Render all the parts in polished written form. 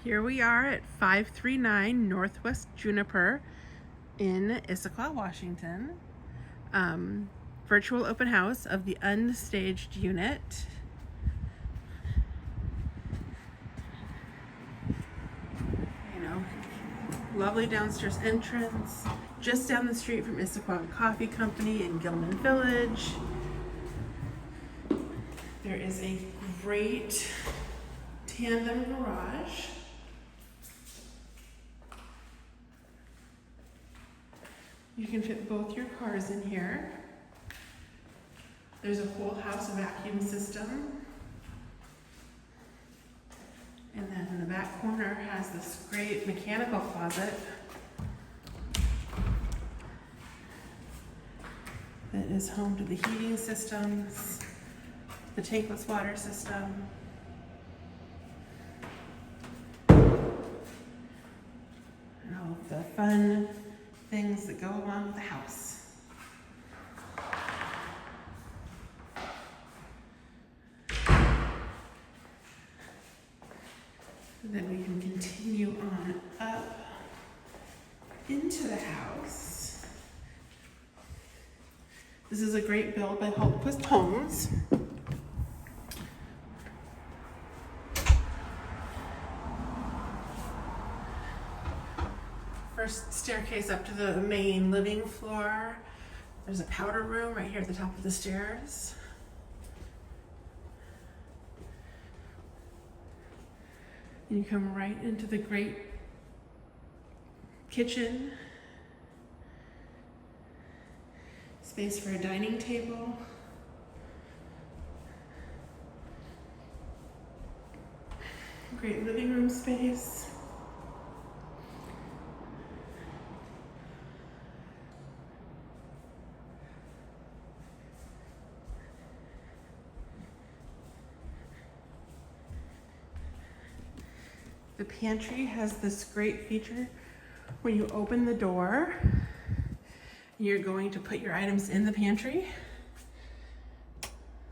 Here we are at 539 Northwest Juniper in Issaquah, Washington. Virtual open house of the unstaged unit. Lovely downstairs entrance, just down the street from Issaquah Coffee Company in Gilman Village. There is a great tandem garage. You can fit both your cars in here. There's a whole house vacuum system. And then in the back corner has this great mechanical closet that is home to the heating systems, the tankless water system, and all of the fun things that go along with the house. Then we can continue on up into the house. This is a great build by Townhomes. First staircase up to the main living floor. There's a powder room right here at the top of the stairs. And you come right into the great kitchen. Space for a dining table. Great living room space. The pantry has this great feature when you open the door, you're going to put your items in the pantry.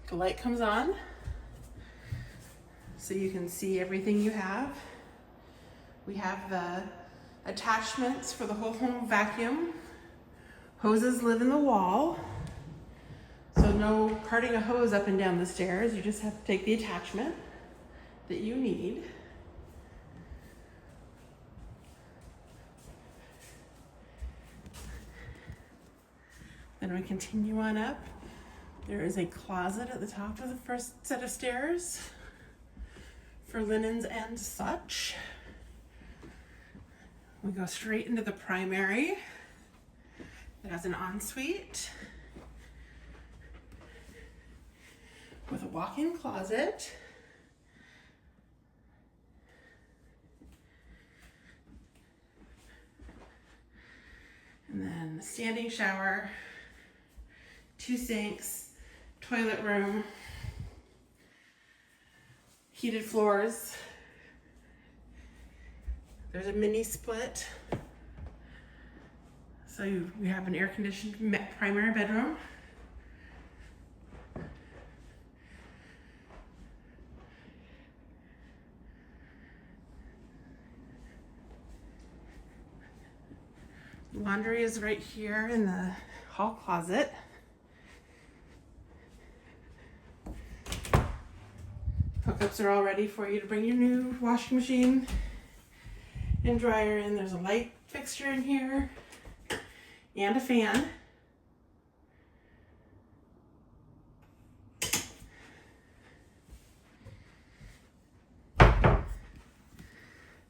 The light comes on so you can see everything you have. We have the attachments for the whole home vacuum. Hoses live in the wall, so no carting a hose up and down the stairs. You just have to take the attachment that you need. Then we continue on up. There is a closet at the top of the first set of stairs for linens and such. We go straight into the primary. It has an ensuite with a walk-in closet. And then standing shower, 2 sinks, toilet room, heated floors. There's a mini split. So we have an air-conditioned primary bedroom. Laundry is right here in the hall closet. Hookups are all ready for you to bring your new washing machine and dryer in. There's a light fixture in here and a fan.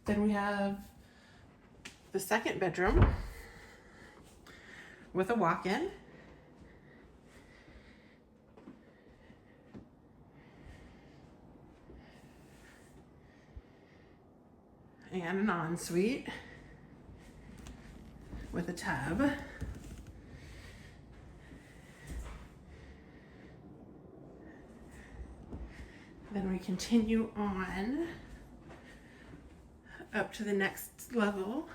Then we have the second bedroom with a walk-in. And an ensuite with a tub. Then we continue on up to the next level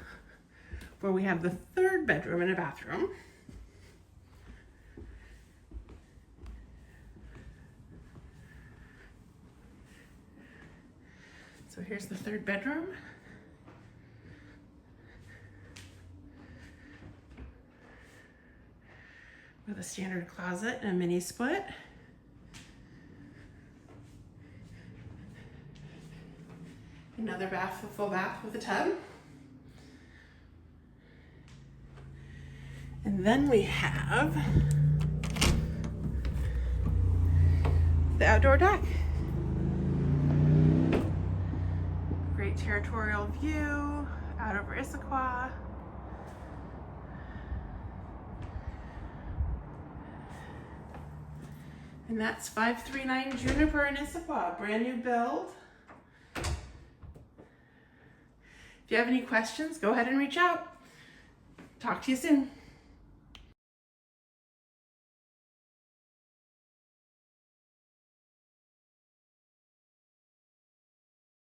where we have the third bedroom and a bathroom. So here's the third bedroom. standard closet and a mini split. Another bath, a full bath with a tub. And then we have the outdoor deck. Great territorial view out over Issaquah. And that's 539 Juniper in Issaquah, brand new build. If you have any questions, go ahead and reach out. Talk to you soon.